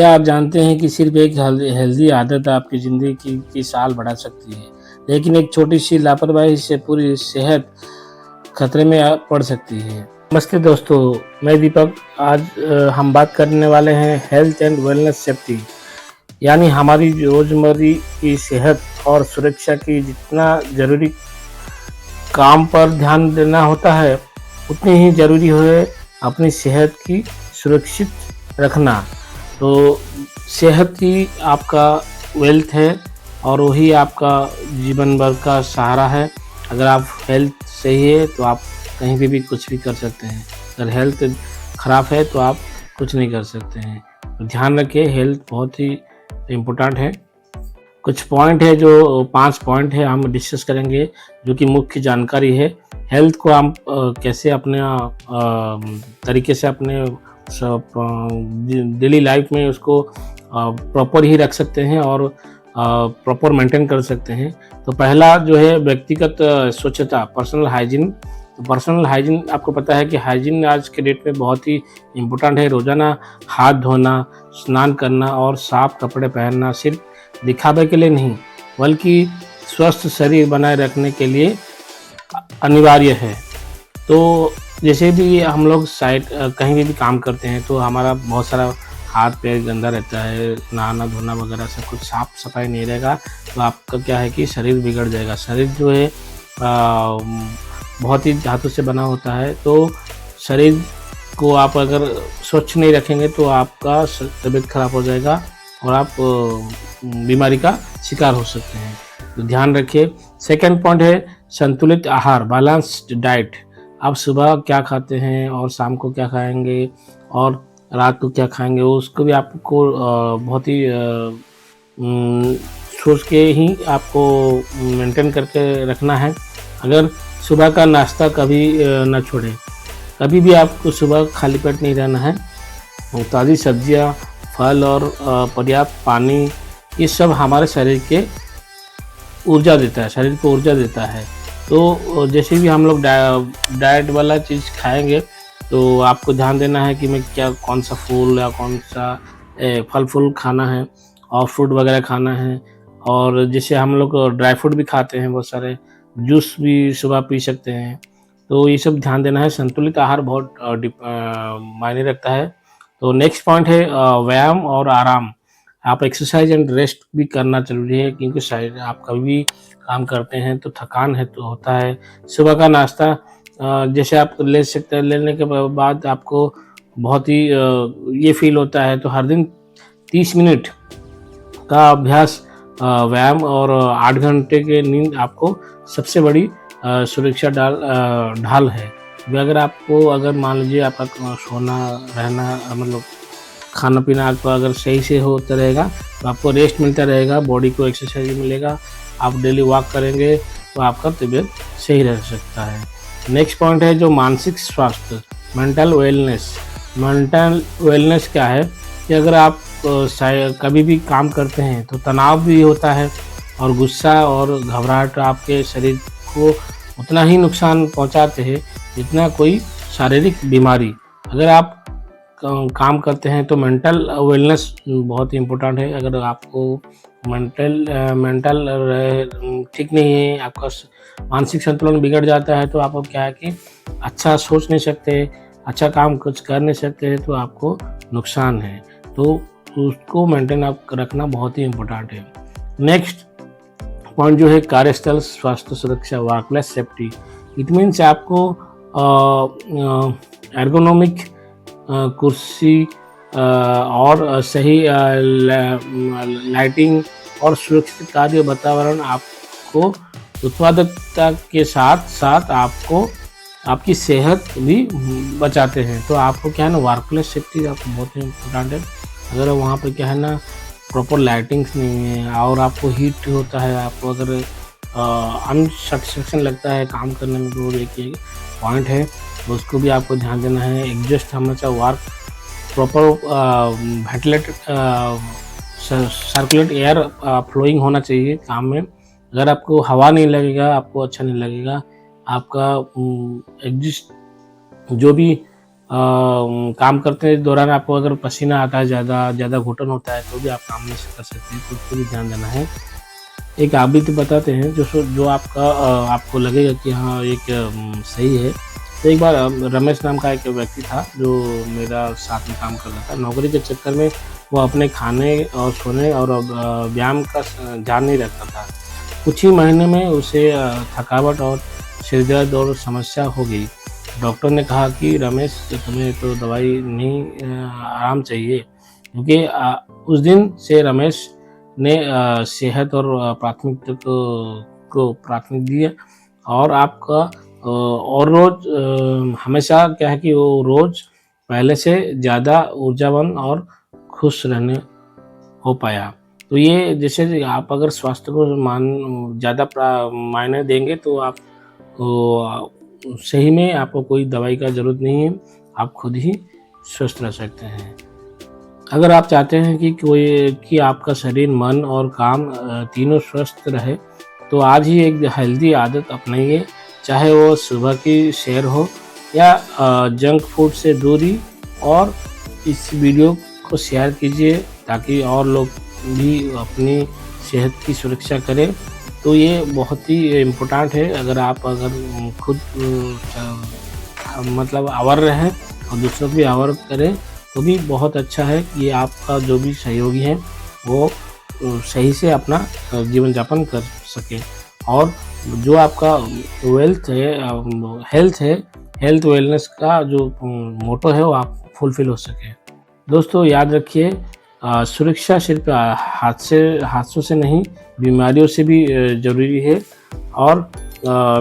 क्या आप जानते हैं कि सिर्फ एक हेल्दी आदत आपकी ज़िंदगी की साल बढ़ा सकती है, लेकिन एक छोटी-सी लापरवाही से पूरी सेहत खतरे में पड़ सकती है। नमस्ते दोस्तों, मैं दीपक। आज हम बात करने वाले हैं हेल्थ एंड वेलनेस सेफ्टी, यानी हमारी रोज़मर्रा की सेहत और सुरक्षा की जितना ज़रूरी काम पर ध्यान देना होता है, उतनी ही ज़रूरी है अपनी सेहत की सुरक्षित रखना। तो सेहत ही आपका वेल्थ है और वही आपका जीवन भर का सहारा है। अगर आप हेल्थ सही है तो आप कहीं पे भी कुछ भी कर सकते हैं। अगर हेल्थ ख़राब है तो आप कुछ नहीं कर सकते हैं। तो ध्यान रखिए, हेल्थ बहुत ही इम्पोर्टेंट है। कुछ पॉइंट है, जो 5 पॉइंट है हम डिस्कस करेंगे, जो कि मुख्य जानकारी है। हेल्थ को हम कैसे अपने तरीके से अपने डेली लाइफ में उसको प्रॉपर ही रख सकते हैं और प्रॉपर मेंटेन कर सकते हैं। तो पहला जो है व्यक्तिगत स्वच्छता, पर्सनल हाइजीन। तो पर्सनल हाइजीन, आपको पता है कि हाइजीन आज के डेट में बहुत ही इम्पोर्टेंट है। रोज़ाना हाथ धोना, स्नान करना और साफ कपड़े पहनना सिर्फ दिखावे के लिए नहीं, बल्कि स्वस्थ शरीर बनाए रखने के लिए अनिवार्य है। तो जैसे भी हम लोग कहीं भी काम करते हैं तो हमारा बहुत सारा हाथ पैर गंदा रहता है, नहाना धोना वगैरह सब कुछ साफ सफाई नहीं रहेगा तो आपका क्या है कि शरीर बिगड़ जाएगा। शरीर जो है बहुत ही धातु से बना होता है, तो शरीर को आप अगर स्वच्छ नहीं रखेंगे तो आपका तबीयत खराब हो जाएगा और आप बीमारी का शिकार हो सकते हैं। तो ध्यान रखिए। सेकंड पॉइंट है संतुलित आहार, बैलेंस्ड डाइट। आप सुबह क्या खाते हैं और शाम को क्या खाएंगे और रात को क्या खाएंगे, उसको भी आपको बहुत ही सोच के ही आपको मेंटेन करके रखना है। अगर सुबह का नाश्ता कभी ना छोड़ें, कभी भी आपको सुबह खाली पेट नहीं रहना है। ताज़ी सब्जियां, फल और पर्याप्त पानी, ये सब हमारे शरीर के ऊर्जा देता है, शरीर को ऊर्जा देता है। तो जैसे भी हम लोग डाइट वाला चीज़ खाएंगे तो आपको ध्यान देना है कि मैं कौन सा फूल या कौन सा फल फूल खाना है और फ्रूट वगैरह खाना है। और जैसे हम लोग ड्राई फ्रूट भी खाते हैं, बहुत सारे जूस भी सुबह पी सकते हैं। तो ये सब ध्यान देना है। संतुलित आहार बहुत मायने रखता है। तो नेक्स्ट पॉइंट है व्यायाम और आराम। आप एक्सरसाइज एंड रेस्ट भी करना ज़रूरी है, क्योंकि शायद आप कभी भी काम करते हैं तो थकान है तो होता है। सुबह का नाश्ता जैसे आप ले सकते हैं, लेने के बाद आपको बहुत ही ये फील होता है, तो हर दिन 30 मिनट का अभ्यास, व्यायाम और 8 घंटे की नींद आपको सबसे बड़ी सुरक्षा ढाल है। अगर मान लीजिए आपका सोना रहना मतलब खाना पीना आपका अगर सही से होता रहेगा तो आपको रेस्ट मिलता रहेगा, बॉडी को एक्सरसाइज मिलेगा, आप डेली वॉक करेंगे तो आपका तबीयत सही रह सकता है। नेक्स्ट पॉइंट है जो मानसिक स्वास्थ्य, मेंटल वेलनेस। मेंटल वेलनेस क्या है कि अगर आप कभी भी काम करते हैं तो तनाव भी होता है और गुस्सा और घबराहट आपके शरीर को उतना ही नुकसान पहुंचाते हैं जितना कोई शारीरिक बीमारी। अगर आप काम करते हैं तो मेंटल वेलनेस बहुत इम्पोर्टेंट है। अगर आपको मेंटल ठीक नहीं है, आपका मानसिक संतुलन बिगड़ जाता है, तो आपको क्या है कि अच्छा सोच नहीं सकते, अच्छा काम कुछ कर नहीं सकते, तो आपको नुकसान है। तो उसको मेंटेन आप रखना बहुत ही इम्पोर्टेंट है। नेक्स्ट पॉइंट जो है कार्यस्थल स्वास्थ्य सुरक्षा, work place safety. It means आपको एर्गोनॉमिक कुर्सी और सही लाइटिंग और सुरक्षित कार्य वातावरण आपको उत्पादकता के साथ साथ आपको आपकी सेहत भी बचाते हैं। तो आपको क्या है ना, वर्क प्लेस सेफ्टी आपको बहुत ही इम्पोर्टेंट है। अगर वहाँ पर क्या है ना, प्रॉपर लाइटिंग्स नहीं है और आपको हीट होता है, आपको अगर अनसेटिस्फेक्शन लगता है काम करने में, तो एक पॉइंट है, तो उसको भी आपको ध्यान देना है। एग्जॉस्ट हमेशा चाहिए, work proper ventilated circulate air flowing होना चाहिए काम में। अगर आपको हवा नहीं लगेगा, आपको अच्छा नहीं लगेगा। आपका एग्जिस्ट जो भी काम करते दौरान आपको अगर पसीना आता है, ज़्यादा घुटन होता है, तो भी आप काम नहीं कर सकते, तो उसको भी ध्यान देना है। एक आप भी तो बताते हैं जो आपका आपको लगेगा कि हाँ एक सही है। तो एक बार रमेश नाम का एक व्यक्ति था जो मेरा साथ में काम कर रहा था। नौकरी के चक्कर में वो अपने खाने और सोने और व्यायाम का ध्यान नहीं रखता था। कुछ ही महीने में उसे थकावट और सिर दर्द और समस्या हो गई। डॉक्टर ने कहा कि रमेश, तुम्हें तो दवाई नहीं, आराम चाहिए, क्योंकि उस दिन से रमेश ने सेहत और प्राथमिकता को प्राथमिक दिया। और आपका और रोज़ हमेशा क्या है कि वो रोज़ पहले से ज़्यादा ऊर्जावान और खुश रहने हो पाया। तो ये जैसे आप अगर स्वास्थ्य को ज़्यादा मायने देंगे, तो आप सही में आपको कोई दवाई का ज़रूरत नहीं है, आप खुद ही स्वस्थ रह सकते हैं। अगर आप चाहते हैं कि आपका शरीर, मन और काम तीनों स्वस्थ रहे, तो आज ही एक हेल्दी आदत अपनाइए, चाहे वो सुबह की सैर हो या जंक फूड से दूरी। और इस वीडियो को शेयर कीजिए ताकि और लोग भी अपनी सेहत की सुरक्षा करें। तो ये बहुत ही इम्पोर्टेंट है। अगर खुद मतलब आवर रहें और दूसरों को भी आवर करें, तो भी बहुत अच्छा है कि आपका जो भी सहयोगी है वो सही से अपना जीवन यापन कर सके, और जो आपका हेल्थ वेलनेस का जो मोटो है वो आप फुलफिल हो सके। दोस्तों याद रखिए, सुरक्षा सिर्फ हादसों से नहीं, बीमारियों से भी ज़रूरी है। और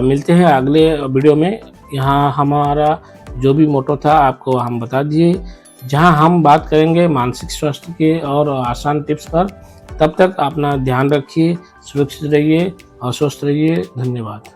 मिलते हैं अगले वीडियो में। यहाँ हमारा जो भी मोटो था आपको हम बता दिए, जहाँ हम बात करेंगे मानसिक स्वास्थ्य के और आसान टिप्स पर। तब तक अपना ध्यान रखिए, सुरक्षित रहिए और स्वस्थ रहिए। धन्यवाद।